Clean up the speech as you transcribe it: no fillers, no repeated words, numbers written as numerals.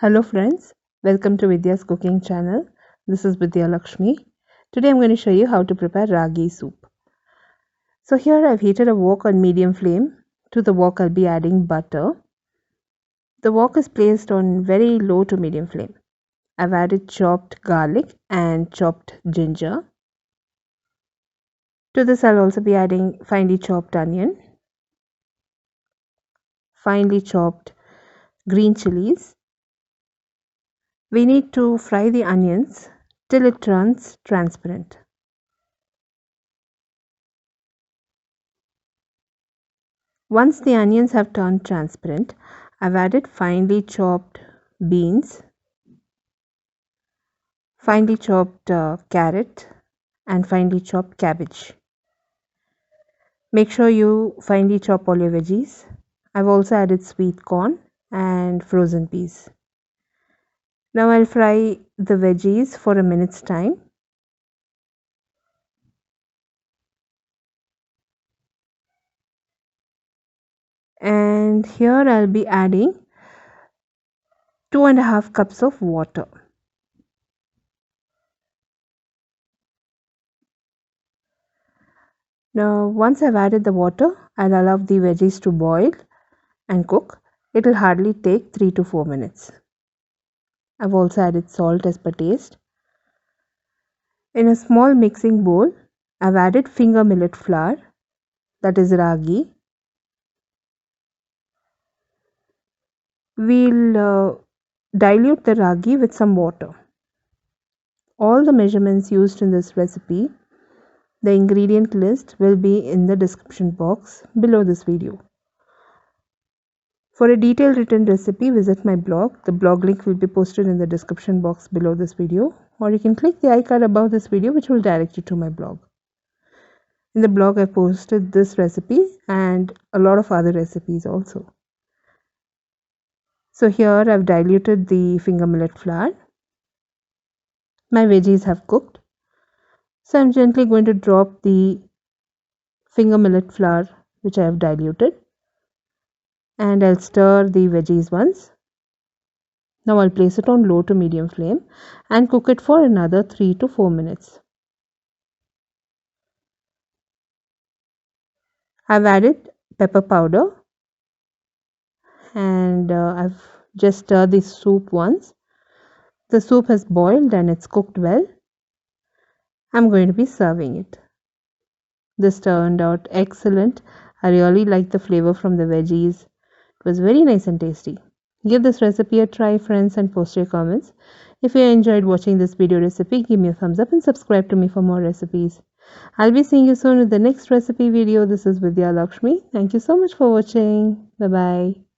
Hello friends, welcome to Vidyascooking channel. This is Vidyalakshmi. Today I'm going to show you how to prepare ragi soup. So here I've heated a wok on medium flame. To the wok I'll be adding butter. The wok is placed on very low to medium flame. I've added chopped garlic and chopped ginger. To this I'll also be adding finely chopped onion, finely chopped green chilies. We need to fry the onions till it turns transparent. Once the onions have turned transparent, I've added finely chopped beans, finely chopped carrot and finely chopped cabbage. Make sure you finely chop all your veggies. I've also added sweet corn and frozen peas. Now I'll fry the veggies for a minute's time. And here I'll be adding 2.5 cups of water. Now once I've added the water, I'll allow the veggies to boil and cook. It will hardly take 3 to 4 minutes. I've also added salt as per taste. In a small mixing bowl, I've added Fingermillet flour, that is ragi. We'll dilute the ragi with some water. All the measurements used in this recipe, the ingredient list will be in the description box below this video. For a detailed written recipe, visit my blog. The blog link will be posted in the description box below this video, or you can click the icon above this video which will direct you to my blog. In the blog I posted this recipe and a lot of other recipes also. So here I've diluted the Fingermillet flour. My veggies have cooked. So I'm gently going to drop the Fingermillet flour which I have diluted. And I'll stir the veggies once. Now I'll place it on low to medium flame and cook it for another 3 to 4 minutes. I've added pepper powder and I've just stirred the soup once. The soup has boiled and it's cooked well. I'm going to be serving it. This turned out excellent. I really like the flavor from the veggies. It was very nice and tasty. Give this recipe a try, friends, and post your comments. If you enjoyed watching this video recipe, give me a thumbs up and subscribe to me for more recipes. I'll be seeing you soon with the next recipe video. This is Vidyalakshmi. Thank you so much for watching. Bye bye.